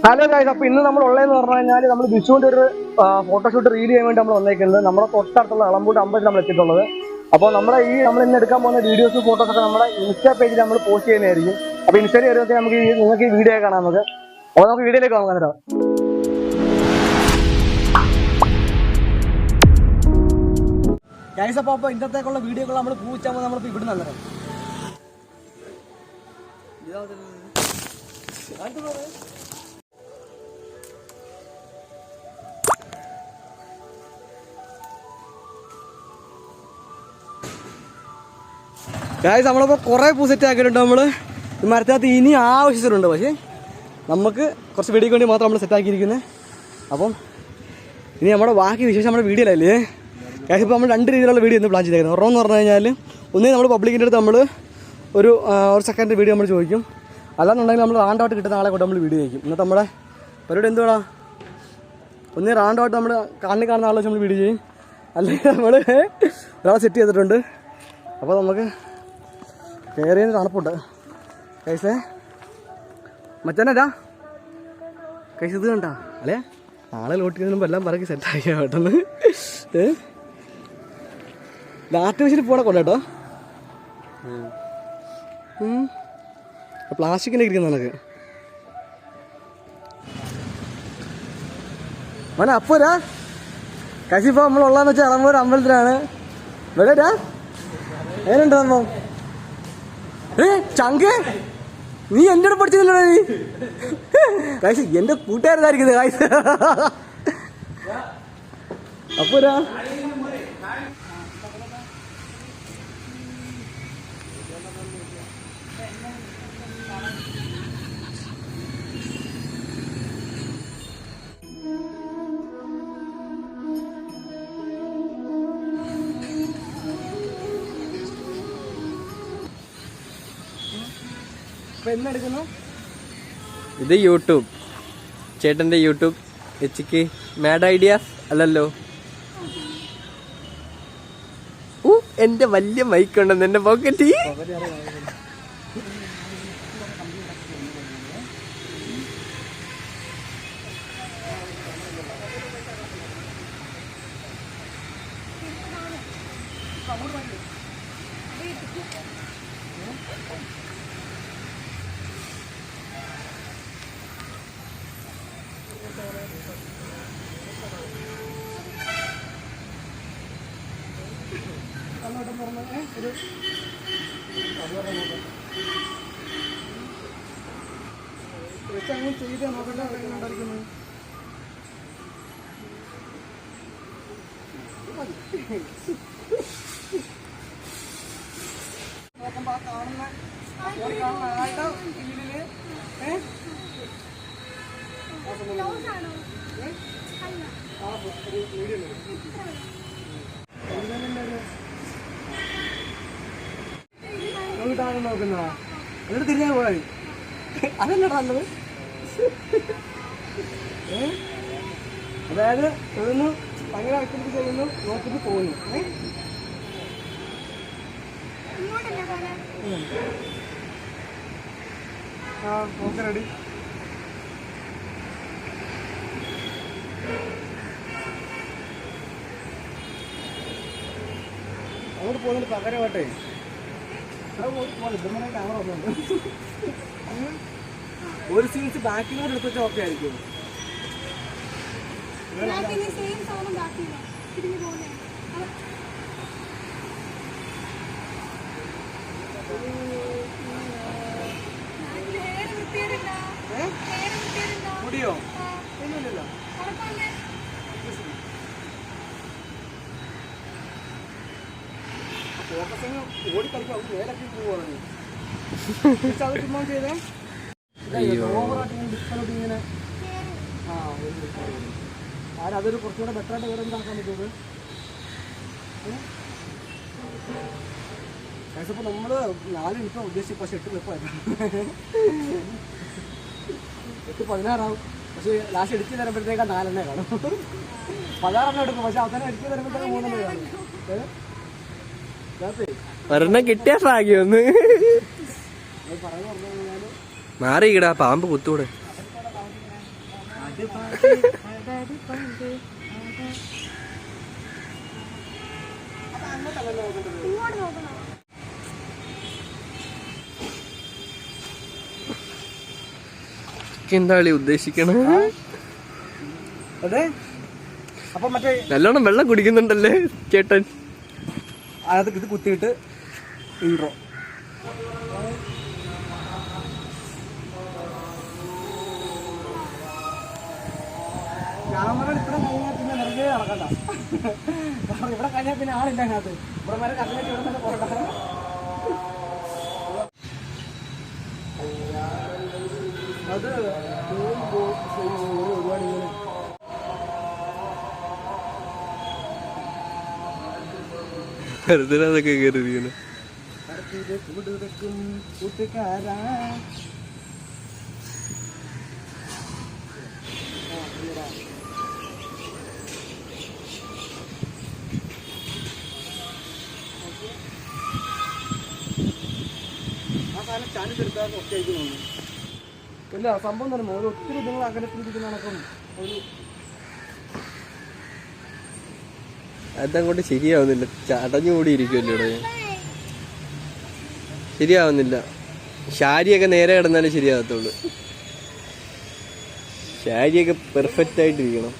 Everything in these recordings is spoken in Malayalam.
ഹലോ ഗൈസ്, അപ്പോൾ ഇന്ന് നമ്മൾ ഉള്ളതെന്ന് പറഞ്ഞു കഴിഞ്ഞാൽ നമ്മൾ വിഷുവിൻ്റെ ഒരു ഫോട്ടോഷൂട്ട് റീൽ ചെയ്യാൻ വേണ്ടി നമ്മൾ വന്നേക്കുന്നത് നമ്മുടെ തൊട്ടടുത്തുള്ള അളമ്പൂട്ട് അമ്പലത്തിൽ നമ്മൾ എത്തിയിട്ടുള്ളത്. അപ്പോൾ നമ്മൾ ഇന്ന് എടുക്കാൻ പോകുന്ന വീഡിയോസ് ഫോട്ടോസൊക്കെ നമ്മുടെ ഇൻസ്റ്റാ പേജിൽ നമ്മൾ പോസ്റ്റ് ചെയ്യുന്നതായിരിക്കും. അപ്പോൾ ഇൻസ്റ്റയിൽ വരുമ്പോൾ നമുക്ക് നിങ്ങൾക്ക് ഈ വീഡിയോ കാണാം. അപ്പോൾ നമുക്ക് വീഡിയോയിലേക്ക് നോക്കാം. തരാം ഗൈസ്. അപ്പോൾ ഇന്നത്തേക്കുള്ള വീഡിയോകൾ നമ്മൾ പൂച്ചാകുമ്പോൾ നമ്മളിപ്പോൾ ഇവിടെ നല്ലതാണ്. ഗൈസ്, നമ്മളിപ്പോൾ കുറേ പൂ സെറ്റ് ആക്കിയിട്ടുണ്ട്. നമ്മൾ മരത്തിനകത്ത് ഇനി ആവശ്യത്തിലുണ്ട്, പക്ഷേ നമുക്ക് കുറച്ച് വെടിക്ക് വേണ്ടി മാത്രം നമ്മൾ സെറ്റാക്കിയിരിക്കുന്നത്. അപ്പം ഇനി നമ്മുടെ ബാക്കി വിശേഷം നമ്മുടെ വീഡിയോയിലല്ലേ ഗൈസ്. ഇപ്പോൾ നമ്മൾ രണ്ട് രീതിയിലുള്ള വീഡിയോ ഒന്ന് പ്ലാൻ ചെയ്തേക്കുന്നത്. ഒരെണ്ണം എന്ന് പറഞ്ഞു കഴിഞ്ഞാൽ ഒന്നേ നമ്മൾ പബ്ലിക്കിൻ്റെ അടുത്ത് നമ്മൾ ഒരു സെക്കൻഡ് വീഡിയോ നമ്മൾ ചോദിക്കും. അല്ലാന്നുണ്ടെങ്കിൽ നമ്മൾ റാൻഡൗട്ട് കിട്ടുന്ന ആളെ കൊണ്ട് നമ്മൾ വീഡിയോ ചോദിക്കും. എന്നിട്ട് നമ്മുടെ പരിപാടി എന്തുവാടാ, ഒന്നേ റാൻഡൗട്ട് നമ്മൾ കാണുന്ന ആളെ വെച്ച് നമ്മൾ വീഡിയോ ചെയ്യും, അല്ലെങ്കിൽ നമ്മൾ ഒരാളെ സെറ്റ് ചെയ്തിട്ടുണ്ട്. അപ്പോൾ നമുക്ക് കയറിയ തണുപ്പുണ്ട് കൈസേ. മച്ചാനാ കൈസ് ഇത് കണ്ടാ അല്ലേ, ആളെ ലോട്ടിന് മുമ്പ് എല്ലാം പറക്കി സെറ്റാക്കിയാ പെട്ടെന്ന്. ആർട്ടിഫിഷ്യൽ പൂടെ കൊണ്ടേട്ടോ, പ്ലാസ്റ്റിക്കിൻ്റെ ഇരിക്കുന്ന നിനക്ക് മോനെ. അപ്പോരാ കൈസ്, ഇപ്പോൾ നമ്മളുള്ളതെന്ന് വെച്ചാൽ ഇളമ്പൂർ അമ്പലത്തിലാണ്. വരാ ഏനുണ്ടോ നമ്മ ചങ്ക്, നീ എൻ്റെ കൂടെ പഠിച്ചില്ലല്ലോ നീ കാശ്, എൻ്റെ കൂട്ടുകാരനായിരിക്കുന്നത് കാശ്. അപ്പോരാ എന്നെടുക്കുന്നു. ഇത് യൂട്യൂബ് ചേട്ടൻ്റെ യൂട്യൂബ് എച്ചിക്ക് മാഡ് ഐഡിയാസ് അല്ലല്ലോ. എന്റെ വലിയ മൈക്ക് ഉണ്ടെന്ന് എന്റെ പോക്കറ്റ്. ചെയ്ത് നോക്കണ്ട ഉണ്ടായിരിക്കുന്നു. നോക്കുമ്പോ ആ കാണുന്ന ആളുടെ ഫീലില് നോക്കുന്നതാ, എന്നിട്ട് തിരിഞ്ഞാൽ പോയി. അതല്ലടാ നല്ലത്. അതായത് ഇതൊന്ന് ഭയങ്കര ആക്ടിവിറ്റി ചെയ്യുന്നു, നോക്കിട്ട് പോകുന്നു. ആ ഓക്കെ, റെഡി. അങ്ങോട്ട് പോകുന്നുണ്ട് പകരമായിട്ടേ. ക്യാമറ ഒന്നുണ്ട്, ഒരു സീൻസ് ബാക്കിനോട് എടുത്ത് വെച്ചാൽ ഓക്കെ ആയിരിക്കും. മുടിയോ ഒന്നുമില്ലല്ലോ. ഫോക്കസിങ് ഓടിക്കളിക്കും, അവർക്ക് വേലൊക്കെ പോവാണ്. അത് ചുമ്മാ ചെയ്തേ ഇങ്ങനെ. അതൊരു കുറച്ചുകൂടെ ബെറ്ററായിട്ട് വേറെ എന്താക്കാൻ പറ്റുന്നത്. ഇപ്പോൾ നമ്മൾ 4 നിൽക്കാൻ ഉദ്ദേശിച്ചു, പക്ഷെ 8 നിൽപ്പായിരുന്നു. 8:16 പക്ഷേ ലാസ്റ്റ് എഡിറ്റ് തരുമ്പോഴത്തേക്കാൾ 4 കാണും. 16 എടുക്കും, പക്ഷെ അവസാനം എഡിറ്റ് തരുമ്പോഴത്തേക്ക് 3 കാണും. ഒരെണ്ണം കിട്ടിയ ഭാഗ്യം. മാറിയിടാ, പാമ്പ് കുത്തൂടെ. എന്താ ഉദ്ദേശിക്കണ? അതെ. അപ്പൊ മറ്റേ നല്ലോണം വെള്ളം കുടിക്കുന്നുണ്ടല്ലേ ചേട്ടൻ. അത് ഇത് കുത്തിയിട്ട് ഇൻട്രോ. ക്യാമറ ഇവിടെ കഴിഞ്ഞാൽ പിന്നെ നിറയെ നടക്കണ്ട. ഇവിടെ കഴിഞ്ഞാൽ പിന്നെ ആളില്ല അതിനകത്ത്. ഇവിടെ വരെ കത്തിലേക്ക് ഇവിടെ തന്നെ പോകട്ടെ. അത് ഒരുപാട് ഇങ്ങനെ അതൊക്കെ കയറിയിരിക്കുന്നു. കൂട്ടുകാരാ ആ സാധനം ചാനിട്ടെടുത്താൽ ഒക്കെ ആയിട്ട് തോന്നുന്നു. ഇല്ല സംഭവം തന്നെ ഒരു ഒത്തിരി നിങ്ങൾ അകലത്തിലിരിക്കുന്ന കണക്കും ഒരു അതങ്ങോട്ട് ശരിയാവുന്നില്ല. ചടഞ്ഞുകൂടി ഇരിക്കുമല്ലോ ഇവിടെ. ശരിയാവുന്നില്ല. ശാരിയൊക്കെ നേരെ കിടന്നാലേ ശരിയാകത്തുള്ളൂ. ശാരിയൊക്കെ പെർഫെക്റ്റ് ആയിട്ടിരിക്കണം.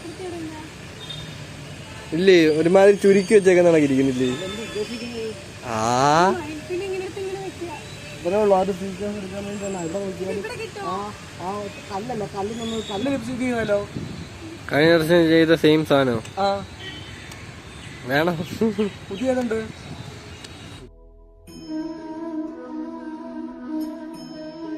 ഇല്ലേ ഒരുമാതിരി ചുരുക്കി വെച്ചൊക്കെ നടക്കിരിക്കുന്നില്ലേ? ആ ഇവരേ ഉള്ളൂ. അത് എടുക്കാൻ വേണ്ടിയാണ് ഇവിടെ നോക്കിയാൽ ആ കല്ലല്ല കല്ല് നമ്മൾ കല്ല് ലിപ്സ്റ്റിക് ചെയ്യുമല്ലോ. കഴിഞ്ഞ വർഷം ചെയ്ത സെയിം സാധനം ആ വേണം. പുതിയതുണ്ട്.